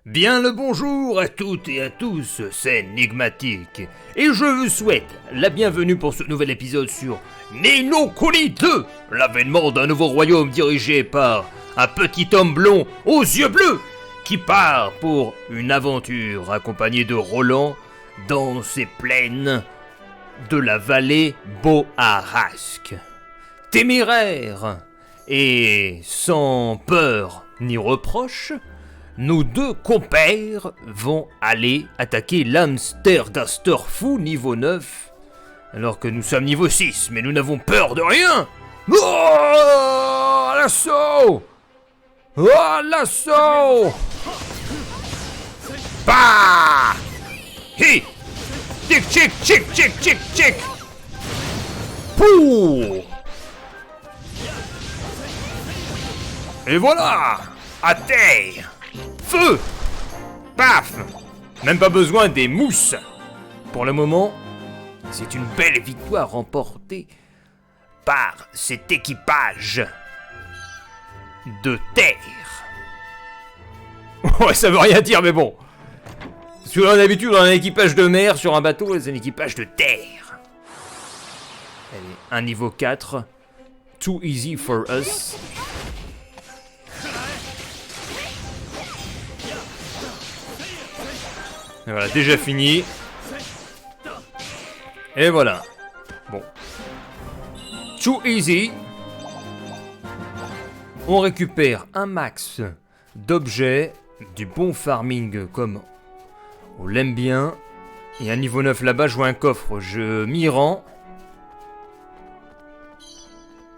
Bien le bonjour à toutes et à tous, c'est Nigmatic, et je vous souhaite la bienvenue pour ce nouvel épisode sur Ni no Kuni 2, l'avènement d'un nouveau royaume dirigé par un petit homme blond aux yeux bleus, qui part pour une aventure accompagné de Roland dans ces plaines de la vallée Boharasque. Téméraire et sans peur ni reproche, nos deux compères vont aller attaquer l'Amsterdaster fou niveau 9, alors que nous sommes niveau 6, mais nous n'avons peur de rien. Oh, l'assaut! Oh, l'assaut! Bah! Hi! Tic, tic, tic, tic, tic, tic! Pouh! Et voilà! À terre! Feu! Paf! Même pas besoin des mousses! Pour le moment, c'est une belle victoire remportée par cet équipage de terre. Ouais, ça veut rien dire, mais bon. Parce que d'habitude, on a un équipage de mer sur un bateau, c'est un équipage de terre. Allez, un niveau 4. Too easy for us. Et voilà, déjà fini. Et voilà. Bon. Too easy. On récupère un max d'objets, du bon farming comme on l'aime bien. Et à niveau 9 là-bas, je vois un coffre. Je m'y rends.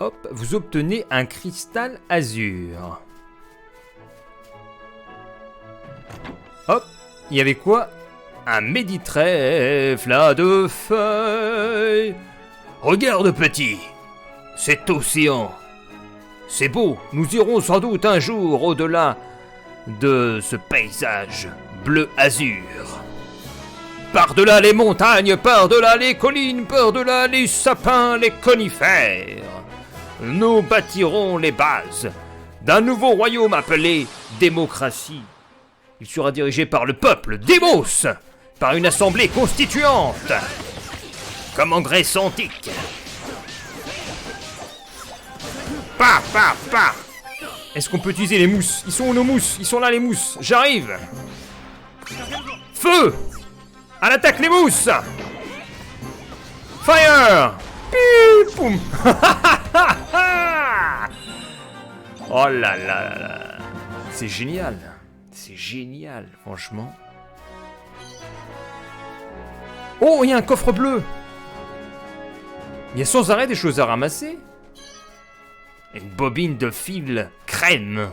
Hop, vous obtenez un cristal azur. Hop, il y avait quoi? Un méditrèfle à deux feuilles. Regarde petit, cet océan. C'est beau, nous irons sans doute un jour au-delà de ce paysage bleu azur. Par-delà les montagnes, par-delà les collines, par-delà les sapins, les conifères, nous bâtirons les bases d'un nouveau royaume appelé démocratie. Il sera dirigé par le peuple, Démos, par une assemblée constituante, comme en Grèce antique. Paf, paf, paf. Est-ce qu'on peut utiliser les mousses? Ils sont où nos mousses? Ils sont là les mousses. J'arrive. Feu! À l'attaque les mousses! Fire! Pip, poum. Oh là là là là. C'est génial. C'est génial, franchement. Oh, il y a un coffre bleu. Il y a sans arrêt des choses à ramasser. Une bobine de fil crème.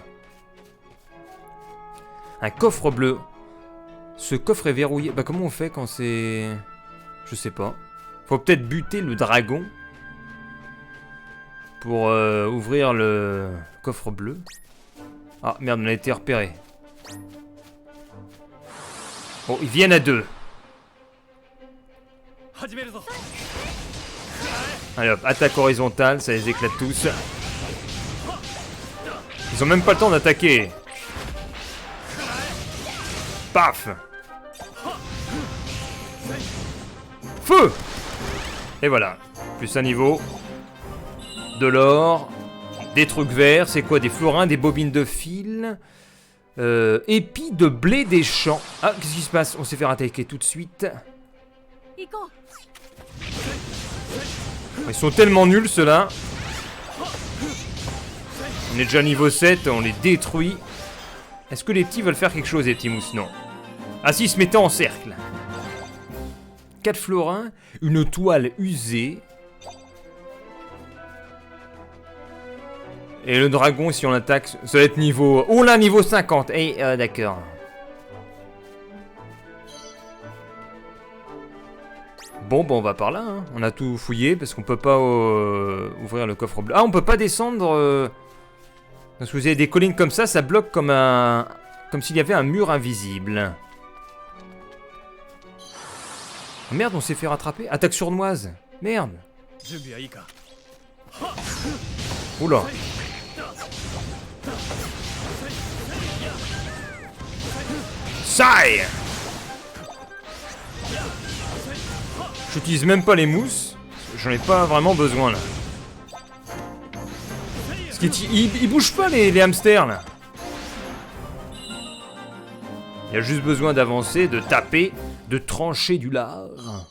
Un coffre bleu. Ce coffre est verrouillé. Bah comment on fait quand c'est... Je sais pas. Faut peut-être buter le dragon pour ouvrir le coffre bleu. Ah merde, on a été repéré. Bon, ils viennent à deux. Allez hop, attaque horizontale, ça les éclate tous. Ils ont même pas le temps d'attaquer. Paf. Feu. Et voilà, plus un niveau. De l'or. Des trucs verts, c'est quoi? Des florins, des bobines de fil. Épis de blé des champs. Ah, qu'est-ce qui se passe? On s'est fait attaquer tout de suite. Ils sont tellement nuls ceux-là. On est déjà niveau 7, on les détruit. Est-ce que les petits veulent faire quelque chose, les petits mousses? Non. Ah si, ils se mettaient en cercle. 4 florins, une toile usée. Et le dragon, si on attaque, ça va être niveau... Oh là, niveau 50. Eh, d'accord. Bon, on va par là. Hein. On a tout fouillé parce qu'on peut pas ouvrir le coffre bleu. Ah, on peut pas descendre... Parce que vous avez des collines comme ça bloque comme un... Comme s'il y avait un mur invisible. Oh, merde, on s'est fait rattraper. Attaque sournoise. Merde. Oula. Sai! J'utilise même pas les mousses. J'en ai pas vraiment besoin là. Parce qu'ils bougent pas les hamsters là. Il y a juste besoin d'avancer, de taper, de trancher du lard.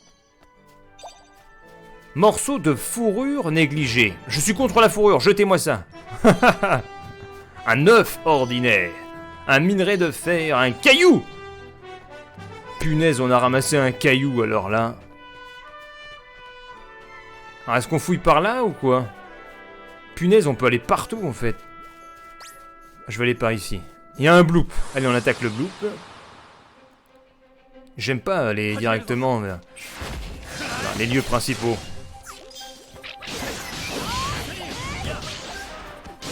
Morceau de fourrure négligé. Je suis contre la fourrure, jetez-moi ça. Un œuf ordinaire. Un minerai de fer, un caillou. Punaise, on a ramassé un caillou alors là. Alors est-ce qu'on fouille par là ou quoi? Punaise, on peut aller partout en fait. Je vais aller par ici. Il y a un bloop. Allez, on attaque le bloop. J'aime pas aller directement vers les lieux principaux.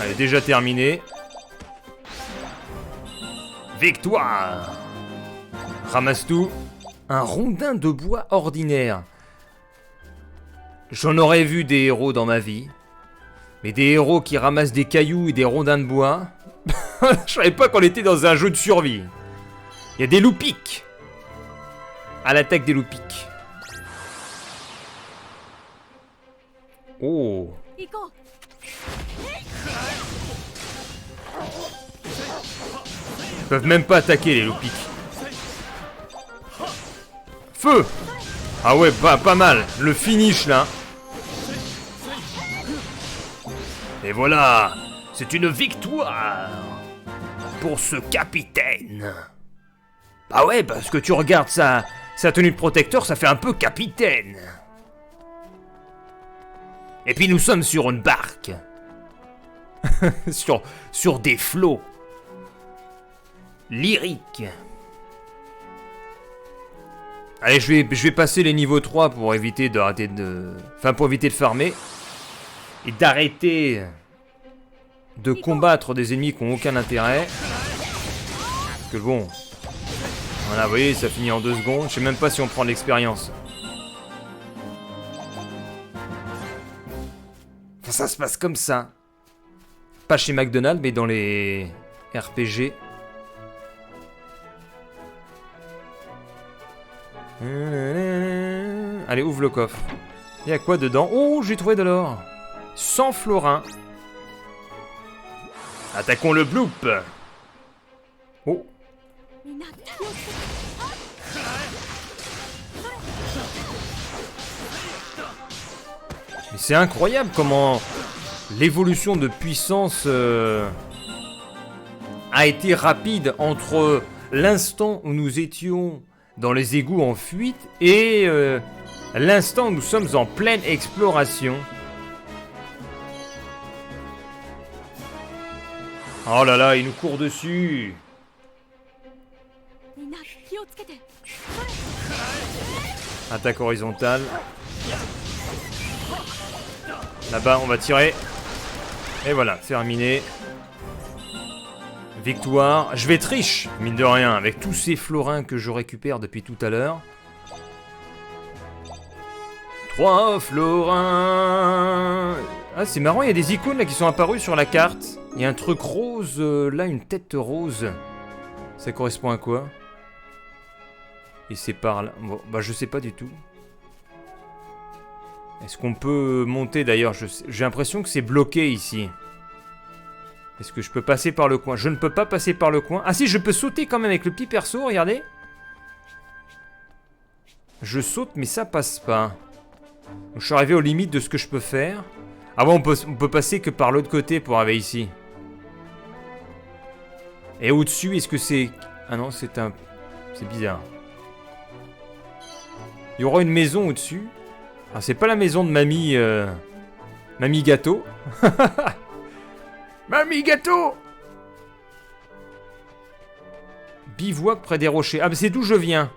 Allez, déjà terminé. Victoire! Ramasse tout. Un rondin de bois ordinaire. J'en aurais vu des héros dans ma vie. Mais des héros qui ramassent des cailloux et des rondins de bois... Je savais pas qu'on était dans un jeu de survie. Il y a des loupiques. À l'attaque des loupiques. Oh. Ils peuvent même pas attaquer les loupiques. Feu. Ah ouais, pas mal. Le finish là. Et voilà. C'est une victoire. Pour ce capitaine. Bah ouais, parce que tu regardes sa tenue de protecteur, ça fait un peu capitaine. Et puis nous sommes sur une barque. sur des flots. Lyriques. Allez, je vais passer les niveaux 3 pour éviter d'arrêter de... Enfin, pour éviter de farmer. Et d'arrêter... de combattre des ennemis qui n'ont aucun intérêt. Parce que bon... Voilà, vous voyez, ça finit en 2 secondes. Je sais même pas si on prend de l'expérience. Enfin, ça se passe comme ça. Pas chez McDonald's, mais dans les RPG. Allez, ouvre le coffre. Il y a quoi dedans? Oh, j'ai trouvé de l'or. 100 florins. Attaquons le bloop. Oh. Mais c'est incroyable comment l'évolution de puissance a été rapide entre l'instant où nous étions dans les égouts en fuite et l'instant où nous sommes en pleine exploration. Oh là là, il nous court dessus. Attaque horizontale. Là-bas, on va tirer. Et voilà, terminé. Victoire. Je vais triche, mine de rien, avec tous ces florins que je récupère depuis tout à l'heure. 3 florins. Ah, c'est marrant, il y a des icônes là qui sont apparues sur la carte. Il y a un truc rose, là, une tête rose. Ça correspond à quoi? Et c'est par là. Bon, bah, je sais pas du tout. Est-ce qu'on peut monter d'ailleurs? J'ai l'impression que c'est bloqué ici. Est-ce que je peux passer par le coin? Je ne peux pas passer par le coin. Ah si, je peux sauter quand même avec le petit perso, regardez. Je saute, mais ça passe pas. Donc, je suis arrivé aux limites de ce que je peux faire. Ah bon, on peut passer que par l'autre côté pour arriver ici. Et au-dessus, est-ce que c'est... Ah non, c'est un... C'est bizarre. Il y aura une maison au-dessus. Ah, c'est pas la maison de mamie... Mamie Gâteau. Mamie Gâteau. Bivouac près des rochers. Ah, mais c'est d'où je viens.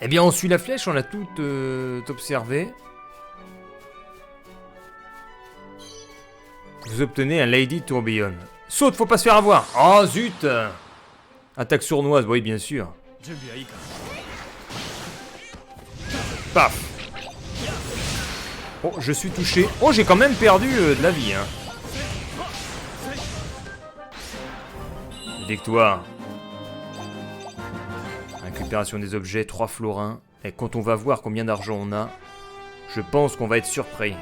Eh bien, on suit la flèche, on a tout observé. Vous obtenez un Lady Tourbillon. Saute, faut pas se faire avoir. Oh, zut. Attaque sournoise, oui, bien sûr. Paf. Oh, je suis touché. Oh, j'ai quand même perdu de la vie, hein. Victoire. Récupération des objets, 3 florins. Et quand on va voir combien d'argent on a, je pense qu'on va être surpris.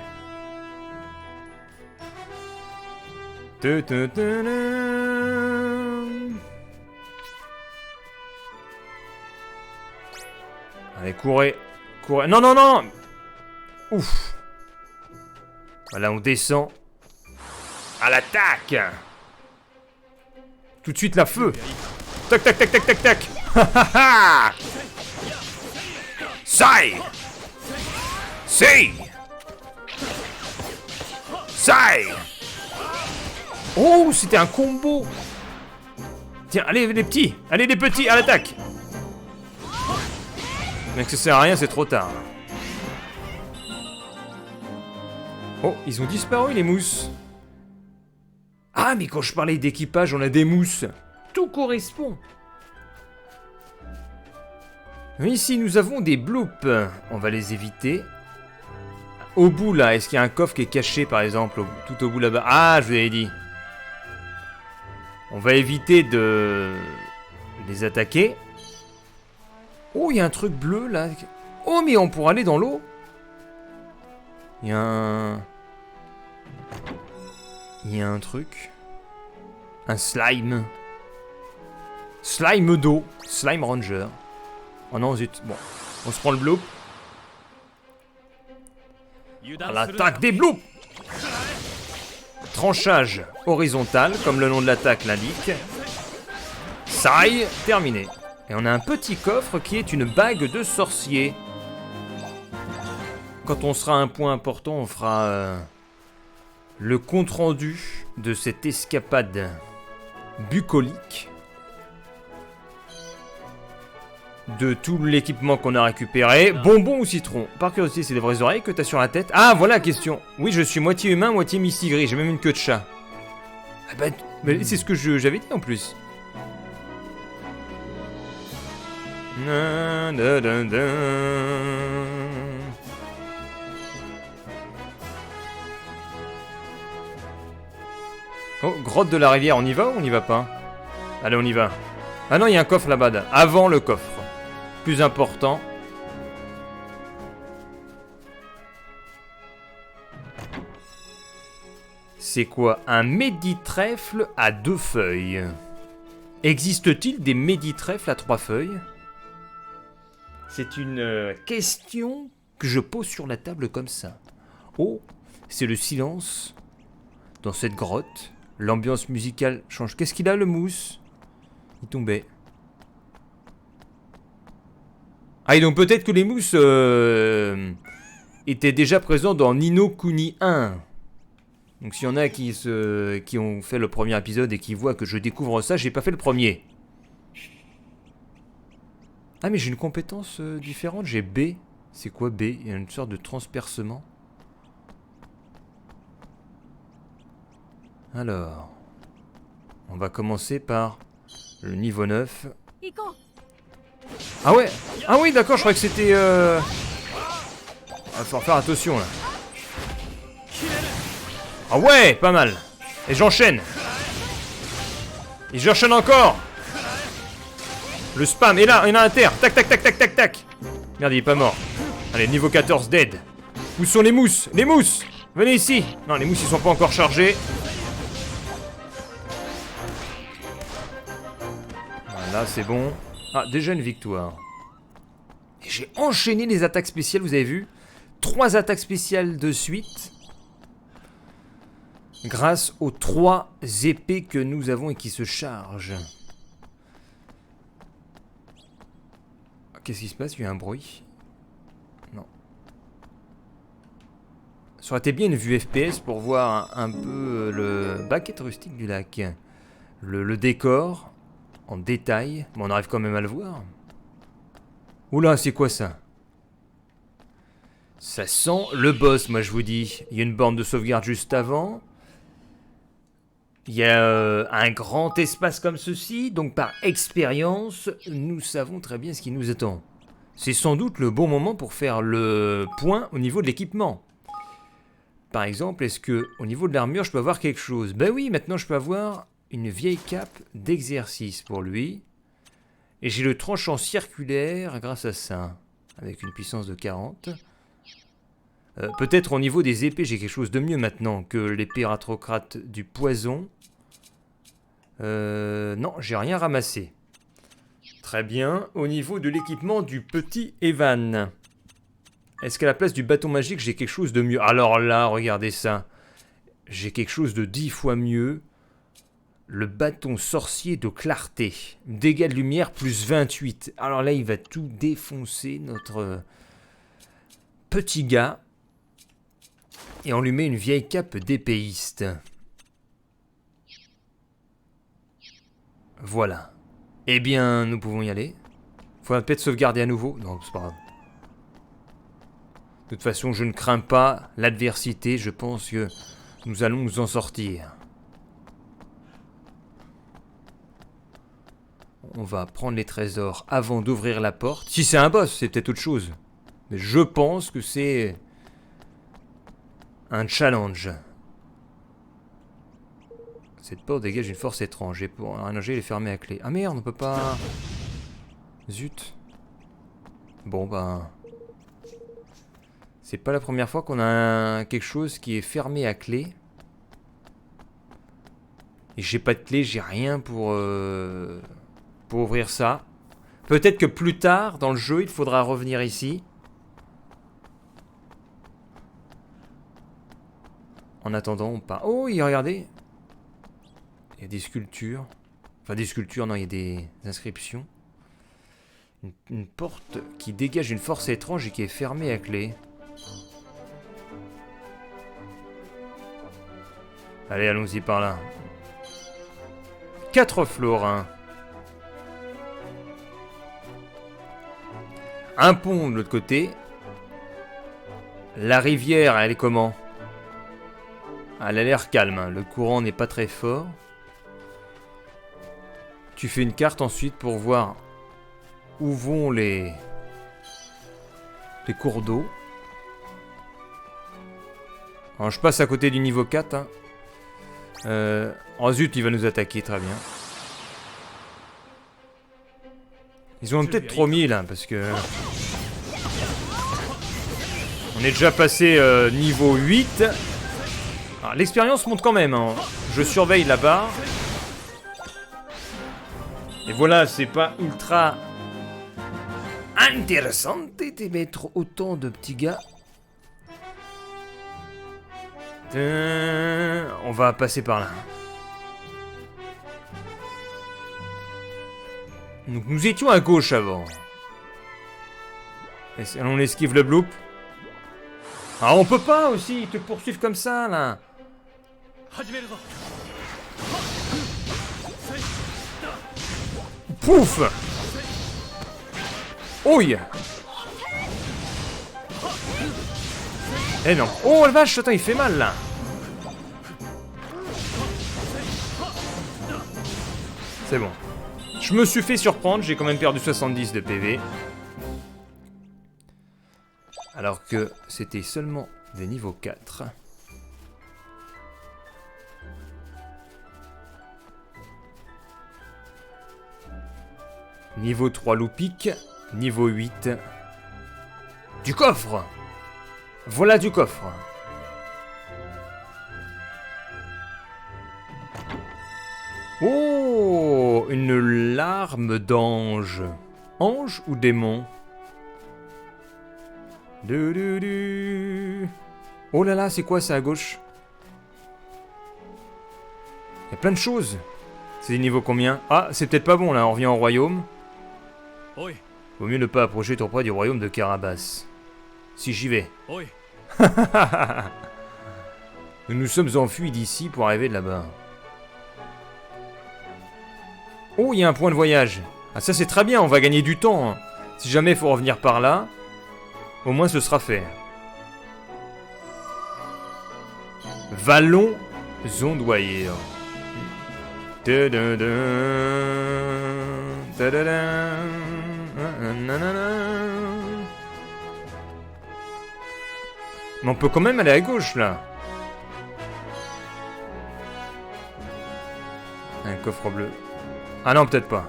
Allez, courez. Courez. Non, non, non. Ouf. Voilà, on descend. À l'attaque. Tout de suite, la feu. Tac, tac, tac, tac, tac, tac. Ha, ha, ha. Sai. Si. Sai. Oh, c'était un combo. Tiens, allez les petits. Allez les petits, à l'attaque. Mais que ça sert à rien, c'est trop tard. Oh, ils ont disparu les mousses. Ah, mais quand je parlais d'équipage, on a des mousses. Tout correspond. Ici, nous avons des bloops. On va les éviter. Au bout, là, est-ce qu'il y a un coffre qui est caché, par exemple, tout au bout là-bas? Ah, je vous avais dit. On va éviter de les attaquer. Oh, il y a un truc bleu, là. Oh, mais on pourra aller dans l'eau. Il y a un... Il y a un truc. Un slime. Slime d'eau. Slime ranger. Oh non, zut. Bon, on se prend le bloop. À l'attaque des bloops. Tranchage horizontal, comme le nom de l'attaque l'indique. Sai, terminé. Et on a un petit coffre qui est une bague de sorcier. Quand on sera à un point important, on fera le compte-rendu de cette escapade bucolique. De tout l'équipement qu'on a récupéré. Bonbon ou citron? Par curiosité, c'est des vraies oreilles que t'as sur la tête? Ah, voilà la question. Oui, je suis moitié humain, moitié mistigris. J'ai même une queue de chat. Ah bah, mais c'est ce que j'avais dit en plus. Oh, grotte de la rivière, on y va ou on n'y va pas? Allez, on y va. Ah non, il y a un coffre là-bas. Avant le coffre. Plus important. C'est quoi? Un méditrèfle à 2 feuilles. Existe-t-il des méditrèfles à 3 feuilles? C'est une question que je pose sur la table comme ça. Oh, c'est le silence dans cette grotte. L'ambiance musicale change. Qu'est-ce qu'il a, le mousse? Il tombait. Ah, et donc peut-être que les mousses étaient déjà présents dans Ni no Kuni 1. Donc s'il y en a qui ont fait le premier épisode et qui voient que je découvre ça, j'ai pas fait le premier. Ah, mais j'ai une compétence différente, j'ai B. C'est quoi B? Il y a une sorte de transpercement. Alors, on va commencer par le niveau 9. Ah ouais? Ah oui, d'accord, je croyais que c'était... Il faut faire attention, là. Ah ouais, pas mal. Et j'enchaîne. Et j'enchaîne encore. Le spam, et là, il y en a un terre. Tac, tac, tac, tac, tac, tac. Merde, il est pas mort. Allez, niveau 14, dead. Où sont les mousses? Les mousses! Venez ici. Non, les mousses, ils sont pas encore chargés. Voilà, c'est bon. Ah, déjà une victoire. Et j'ai enchaîné les attaques spéciales, vous avez vu? 3 attaques spéciales de suite. Grâce aux 3 épées que nous avons et qui se chargent. Qu'est-ce qui se passe? Il y a un bruit. Non. Ça aurait été bien une vue FPS pour voir un peu le baquette rustique du lac. Le décor en détail. Mais on arrive quand même à le voir. Oula, c'est quoi ça? Ça sent le boss, moi je vous dis. Il y a une borne de sauvegarde juste avant. Il y a un grand espace comme ceci, donc par expérience, nous savons très bien ce qui nous attend. C'est sans doute le bon moment pour faire le point au niveau de l'équipement. Par exemple, est-ce que au niveau de l'armure, je peux avoir quelque chose? Ben oui, maintenant je peux avoir une vieille cape d'exercice pour lui. Et j'ai le tranchant circulaire grâce à ça. Avec une puissance de 40. Peut-être au niveau des épées, j'ai quelque chose de mieux maintenant que l'épée ratrocrate du poison. Non, j'ai rien ramassé. Très bien. Au niveau de l'équipement du petit Evan. Est-ce qu'à la place du bâton magique, j'ai quelque chose de mieux? Alors là, regardez ça. J'ai quelque chose de 10 fois mieux. Le bâton sorcier de clarté. Dégâts de lumière plus 28. Alors là, il va tout défoncer, notre petit gars. Et on lui met une vieille cape d'épéiste. Voilà. Eh bien, nous pouvons y aller. Faudra peut-être sauvegarder à nouveau. Non, c'est pas grave. De toute façon, je ne crains pas l'adversité. Je pense que nous allons nous en sortir. On va prendre les trésors avant d'ouvrir la porte. Si c'est un boss, c'est peut-être autre chose. Mais je pense que c'est un challenge. Cette porte dégage une force étrange. Et pour un objet, elle est fermée à clé. Ah merde, on peut pas... Zut. Bon, ben... C'est pas la première fois qu'on a quelque chose qui est fermé à clé. Et j'ai pas de clé, j'ai rien pour ouvrir ça. Peut-être que plus tard, dans le jeu, il faudra revenir ici. En attendant, on part... Oh, regardez. Il y a des sculptures. Enfin, des sculptures, non, il y a des inscriptions. Une porte qui dégage une force étrange et qui est fermée à clé. Allez, allons-y par là. 4 florins. Un pont de l'autre côté. La rivière, elle est comment? Elle a l'air calme, hein. Le courant n'est pas très fort. Tu fais une carte ensuite pour voir où vont les cours d'eau. Alors je passe à côté du niveau 4. Hein. Oh zut, il va nous attaquer, très bien. Ils ont peut-être trop mis là, parce que... On est déjà passé niveau 8. L'expérience monte quand même. Hein. Je surveille la barre. Et voilà, c'est pas ultra intéressant de mettre autant de petits gars. On va passer par là. Donc nous étions à gauche avant. On esquive le bloop. Ah, on peut pas aussi te poursuivre comme ça là. Pouf. Ouille. Eh non. Oh la vache, attends, il fait mal là. C'est bon. Je me suis fait surprendre, j'ai quand même perdu 70 de PV. Alors que c'était seulement des niveaux 4. Niveau 3 loupique. Niveau 8. Du coffre. Voilà du coffre. Oh, une larme d'ange. Ange ou démon? Oh là là, c'est quoi ça à gauche? Il y a plein de choses. C'est niveau combien? Ah, c'est peut-être pas bon là, on revient au royaume. Vaut mieux ne pas approcher trop près du royaume de Carabas. Si j'y vais. Nous nous sommes enfuis d'ici pour arriver de là-bas. Oh, il y a un point de voyage. Ah, ça c'est très bien, on va gagner du temps. Hein. Si jamais il faut revenir par là, au moins ce sera fait. Vallon Zondoyer. Mais on peut quand même aller à gauche là. Un coffre bleu. Ah non, peut-être pas.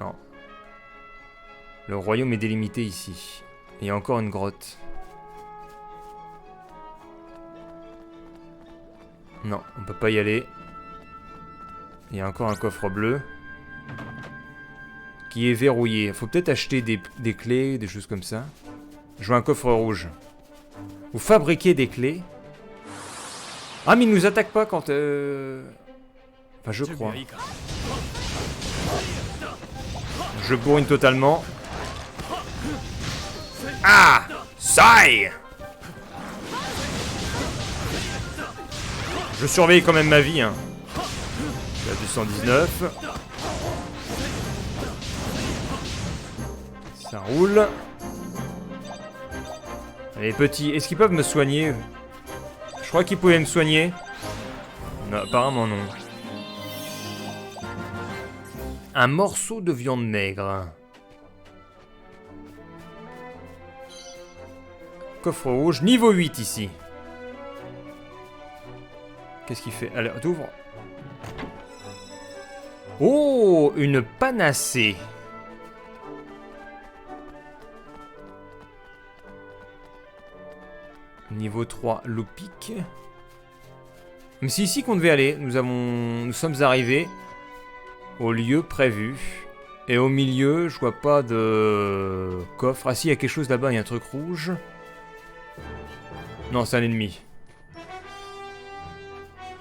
Non. Le royaume est délimité ici. Il y a encore une grotte. Non, on peut pas y aller. Il y a encore un coffre bleu. Qui est verrouillé. Faut peut-être acheter des clés, des choses comme ça. Je vois un coffre rouge. Vous fabriquez des clés. Ah, mais il nous attaque pas quand... Enfin, je crois. Je bourrine totalement. Ah! Sai! Je surveille quand même ma vie, hein. Je suis à 219. Ça roule. Les petits, est-ce qu'ils peuvent me soigner? Je crois qu'ils pouvaient me soigner. Non, apparemment non. Un morceau de viande maigre. Coffre rouge, niveau 8 ici. Qu'est-ce qu'il fait? Allez, t'ouvres. Oh, une panacée. Niveau 3, Lopic. Mais c'est ici qu'on devait aller. Nous sommes arrivés au lieu prévu. Et au milieu, je vois pas de coffre. Ah si, il y a quelque chose là-bas, il y a un truc rouge. Non, c'est un ennemi.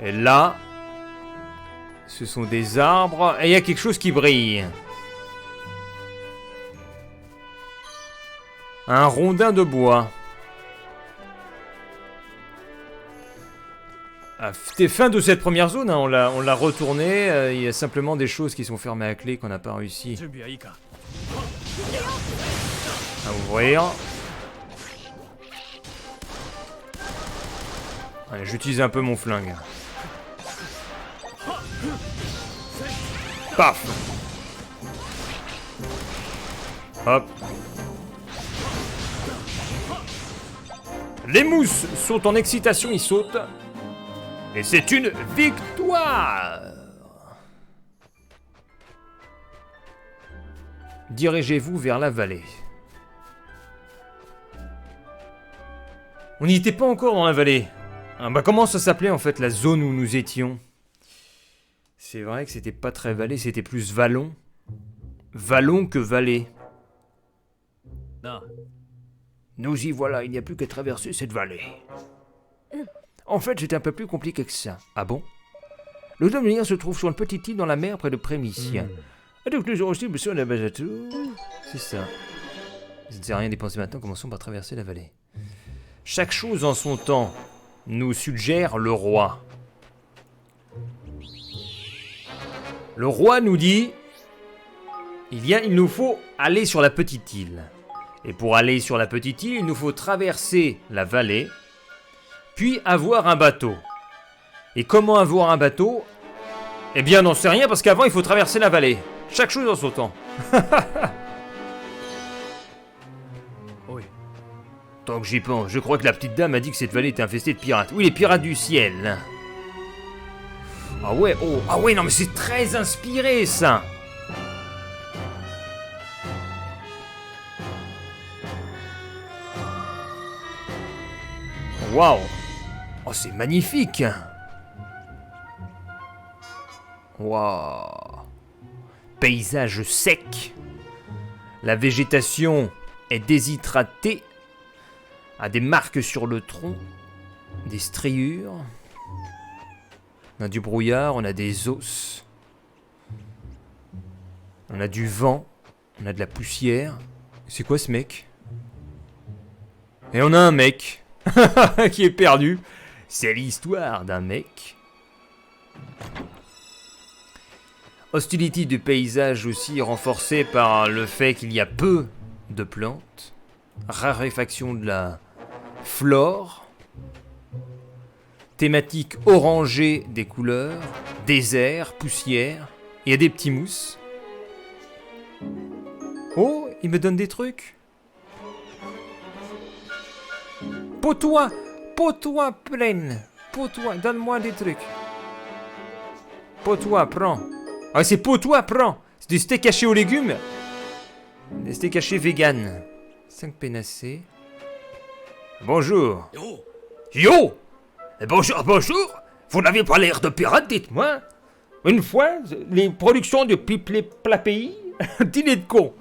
Et là, ce sont des arbres. Et il y a quelque chose qui brille. Un rondin de bois. Ah, c'était fin de cette première zone, hein. On l'a retourné. Il y a simplement des choses qui sont fermées à clé qu'on n'a pas réussi à ouvrir. Allez, j'utilise un peu mon flingue. Paf! Hop. Les mousses sont en excitation, ils sautent. Et c'est une victoire! Dirigez-vous vers la vallée. On n'y était pas encore dans la vallée. Ah bah comment ça s'appelait en fait la zone où nous étions? C'est vrai que c'était pas très vallée, c'était plus vallon. Vallon que vallée. Non. Nous y voilà, il n'y a plus qu'à traverser cette vallée. En fait, c'est un peu plus compliqué que ça. Ah bon? Le Dominion se trouve sur une petite île dans la mer près de Prémicia. Et donc, nous aurons aussi besoin de la base à tout. C'est ça. Ça ne sert à rien dépenser maintenant, commençons par traverser la vallée. Chaque chose en son temps, nous suggère le roi. Le roi nous dit... Il nous faut aller sur la petite île. Et pour aller sur la petite île, il nous faut traverser la vallée... puis avoir un bateau. Et comment avoir un bateau? Eh bien, n'en sait rien, parce qu'avant, il faut traverser la vallée. Chaque chose en son temps. Oui. Tant que j'y pense, je crois que la petite dame a dit que cette vallée était infestée de pirates. Oui, les pirates du ciel. Ah ouais, oh, ah ouais, non mais c'est très inspiré, ça. Waouh. Oh, c'est magnifique. Waouh. Paysage sec. La végétation est déshydratée. A des marques sur le tronc. Des striures. On a du brouillard, on a des os. On a du vent. On a de la poussière. C'est quoi ce mec? Et on a un mec qui est perdu. C'est l'histoire d'un mec. Hostilité du paysage aussi renforcée par le fait qu'il y a peu de plantes. Raréfaction de la flore. Thématique orangée des couleurs. Désert, poussière. Il y a des petits mousses. Oh, il me donne des trucs. Potois, potois pleine. Potois, donne-moi des trucs. Potois, prends. Ah, c'est potois, prends. C'est des steaks hachés aux légumes. Des steaks hachés vegan. 5 pénacés. Bonjour. Yo! Bonjour, bonjour! Vous n'avez pas l'air de pirate, dites-moi! Une fois, les productions de Pipe les plats pays, dîner de con!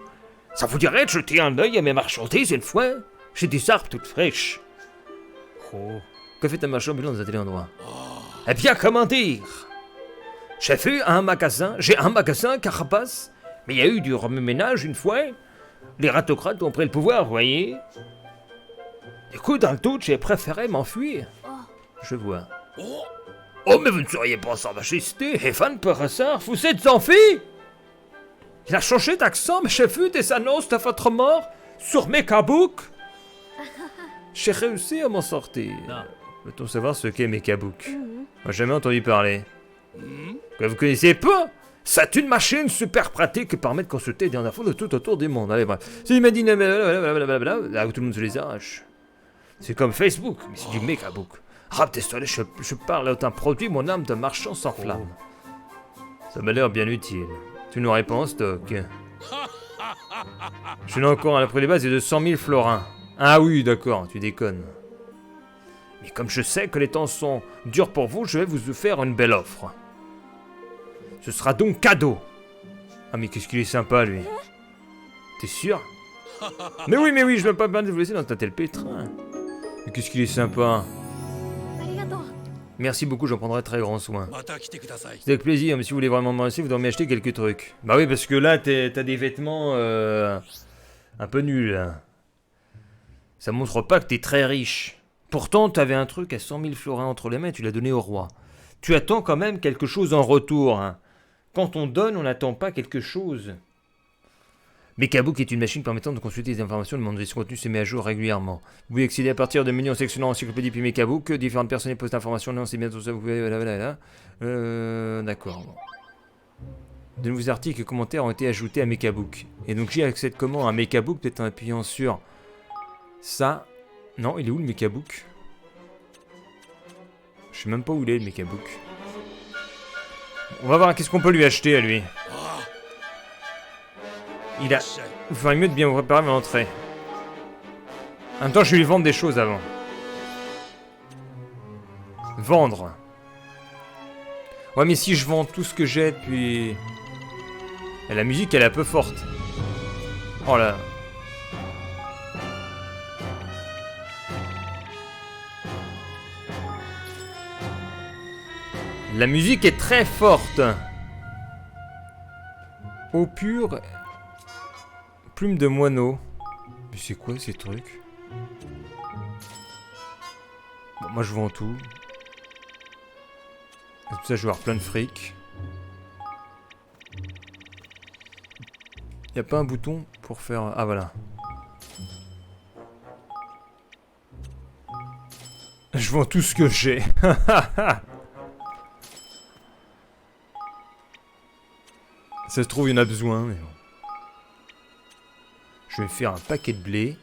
Ça vous dirait de jeter un œil à mes marchandises une fois? J'ai des arbres toutes fraîches. Oh. Que fait un marchand ambulant dans un tel endroit? Eh bien, comment dire? J'ai un magasin Carapace, mais il y a eu du remue-ménage une fois. Les ratocrates ont pris le pouvoir, vous voyez? Du coup, dans le doute, j'ai préféré m'enfuir. Je vois. Oh, mais vous ne seriez pas sans majesté, Evan Perassar, vous êtes en fille? Il a changé d'accent, mais j'ai vu des annonces de votre mort sur Mekabook. J'ai réussi à m'en sortir. Peut-on savoir ce qu'est Mekabook? J'ai jamais entendu parler. Que vous connaissez pas? C'est une machine super pratique qui permet de consulter des infos de tout autour du monde. Allez, bref. C'est une machine, là où tout le monde se les arrache. C'est comme Facebook, mais c'est du Mekabook. Ah, désolé, je parle d'un produit, mon âme de marchand sans flamme. Ça m'a l'air bien utile. Tu nous réponds, stock. Je n'ai encore à la prix des bases de 100 000 florins. Ah oui, d'accord, tu déconnes. Mais comme je sais que les temps sont durs pour vous, je vais vous faire une belle offre. Ce sera donc cadeau. Ah mais qu'est-ce qu'il est sympa, lui. T'es sûr? Mais oui, je ne veux pas de vous laisser dans un tel pétrin. Mais qu'est-ce qu'il est sympa. Merci beaucoup, j'en prendrai très grand soin. C'est avec plaisir, mais si vous voulez vraiment me remercier, vous devez m'acheter quelques trucs. Bah oui, parce que là, t'as des vêtements un peu nuls. Là. Ça montre pas que t'es très riche. Pourtant, t'avais un truc à 100 000 florins entre les mains et tu l'as donné au roi. Tu attends quand même quelque chose en retour. Hein. Quand on donne, on n'attend pas quelque chose. Mekabook est une machine permettant de consulter les informations, le monde de son contenu se met à jour régulièrement. Vous pouvez accéder à partir de menus en sectionnant encyclopédie puis Mekabook, différentes personnes postent d'informations, non c'est bien tout ça, vous pouvez, voilà. D'accord. De nouveaux articles et commentaires ont été ajoutés à Mekabook. Et donc j'y accède comment à Mekabook, peut-être en appuyant sur ça. Non, il est où le Mekabook? Je sais même pas où il est le Mekabook. On va voir qu'est-ce qu'on peut lui acheter à lui. Il a... Vous ferez mieux de bien vous préparer à l'entrée. En même temps, je vais lui vendre des choses avant. Vendre. Ouais, mais si je vends tout ce que j'ai, puis... Et la musique, elle est un peu forte. Oh là. La musique est très forte. Eau pure... Plume de moineau. Mais c'est quoi ces trucs? Bon, moi je vends tout. Comme ça je vais avoir plein de fric. Y'a pas un bouton pour faire... Ah voilà. Je vends tout ce que j'ai. Ça se trouve il y en a besoin mais bon. Je vais faire un paquet de blé.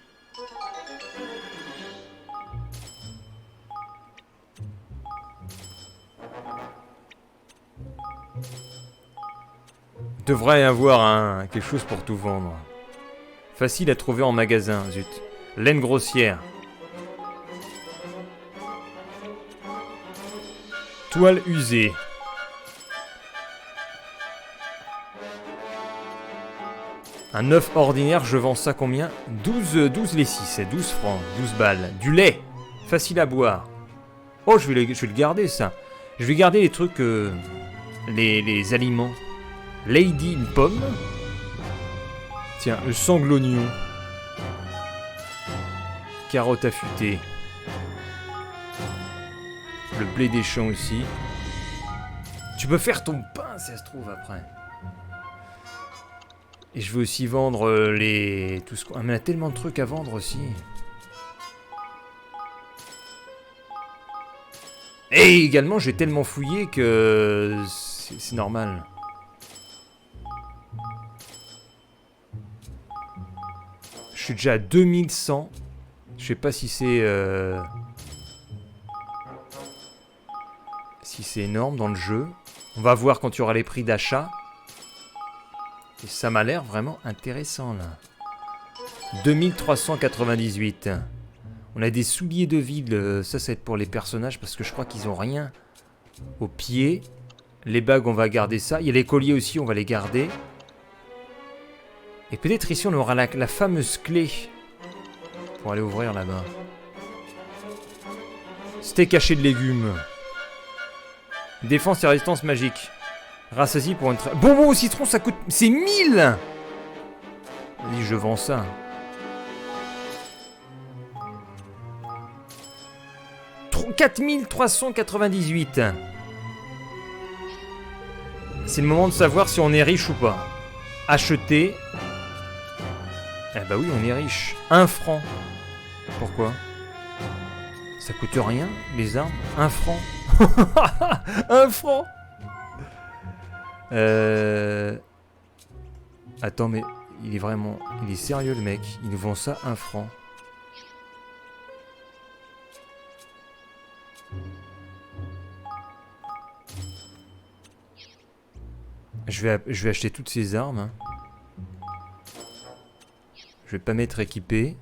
Devrait y avoir quelque chose pour tout vendre. Facile à trouver en magasin, zut. Laine grossière. Toile usée. Un œuf ordinaire, je vends ça combien? 12 les 6, c'est 12 francs, 12 balles. Du lait, facile à boire. Oh, je vais le garder ça. Je vais garder les trucs, les aliments. Lady, une pomme. Tiens, le sanglognon. Carotte affûtée. Le blé des champs aussi. Tu peux faire ton pain, si ça se trouve, après. Et je veux aussi vendre tout ce qu'on... Ah, mais il y a tellement de trucs à vendre aussi. Et également, j'ai tellement fouillé que... C'est normal. Je suis déjà à 2100. Je sais pas si c'est... Si c'est énorme dans le jeu. On va voir quand il y aura les prix d'achat. Et ça m'a l'air vraiment intéressant là. 2398. On a des souliers de ville. Ça va être pour les personnages parce que je crois qu'ils ont rien aux pieds. Les bagues, on va garder ça. Il y a les colliers aussi, on va les garder. Et peut-être ici, on aura la fameuse clé pour aller ouvrir là-bas. Steak haché de légumes. Défense et résistance magique. Rassasie pour une... Bonbon au citron, ça coûte... C'est 1000. Vas-y, je vends ça. « 4398. C'est le moment de savoir si on est riche ou pas. Acheter. Eh bah oui, on est riche. 1 franc. Pourquoi? Ça coûte rien, les armes. 1 franc. 1 franc. Attends, mais il est vraiment... Il est sérieux, le mec. Il nous vend ça 1 franc. Je vais acheter toutes ces armes. Hein. Je vais pas m'être équipé.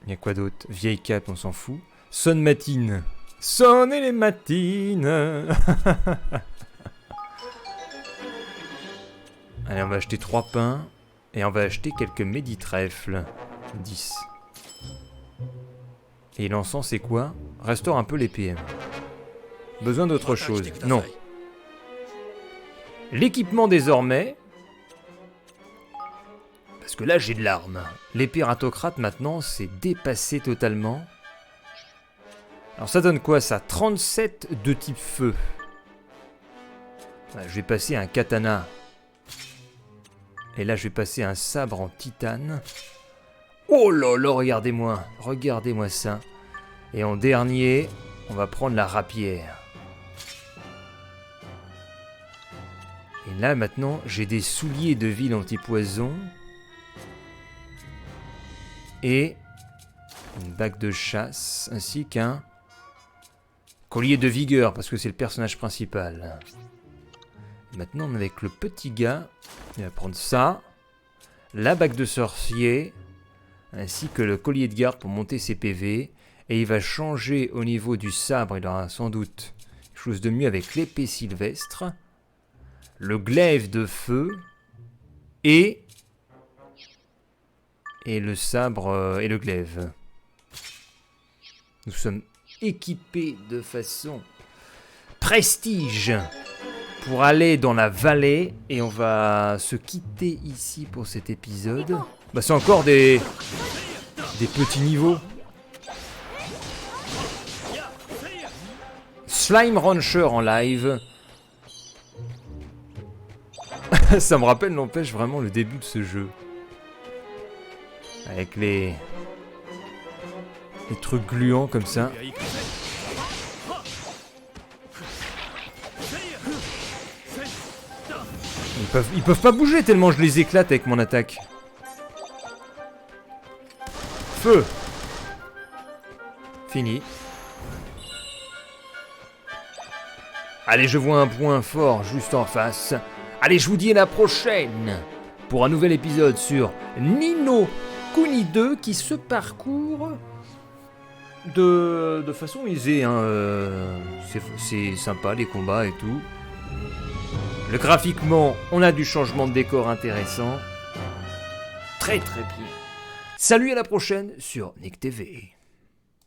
Il y a quoi d'autre? Vieille cape, on s'en fout. Sonne matine. Sonnez les matines. Allez, on va acheter 3 pains. Et on va acheter quelques méditrèfles. 10. Et l'encens, c'est quoi? Restaure un peu les PM. Besoin d'autre chose. Non. L'équipement désormais. Parce que là, j'ai de l'arme. L'épée ratocrate, maintenant, c'est dépassé totalement. Alors, ça donne quoi, ça? 37 de type feu. Là, je vais passer un katana. Et là, je vais passer un sabre en titane. Oh là là, regardez-moi. Regardez-moi ça. Et en dernier, on va prendre la rapière. Et là, maintenant, j'ai des souliers de ville anti-poison. Et une bague de chasse, ainsi qu'un collier de vigueur, parce que c'est le personnage principal. Et maintenant, avec le petit gars, il va prendre ça, la bague de sorcier, ainsi que le collier de garde pour monter ses PV. Et il va changer au niveau du sabre, il aura sans doute quelque chose de mieux avec l'épée sylvestre. Le glaive de feu et le sabre et le glaive. Nous sommes équipés de façon prestige pour aller dans la vallée et on va se quitter ici pour cet épisode. Bah, c'est encore des petits niveaux. Slime Rancher en live. Ça me rappelle, n'empêche, vraiment le début de ce jeu. Avec les trucs gluants comme ça. Ils peuvent pas bouger tellement je les éclate avec mon attaque. Feu. Fini. Allez, je vois un point fort juste en face. Allez, je vous dis à la prochaine pour un nouvel épisode sur Ni no Kuni 2 qui se parcourt de façon aisée. Hein. C'est sympa les combats et tout. Graphiquement, on a du changement de décor intéressant. Très très bien. Salut, à la prochaine sur Nick TV.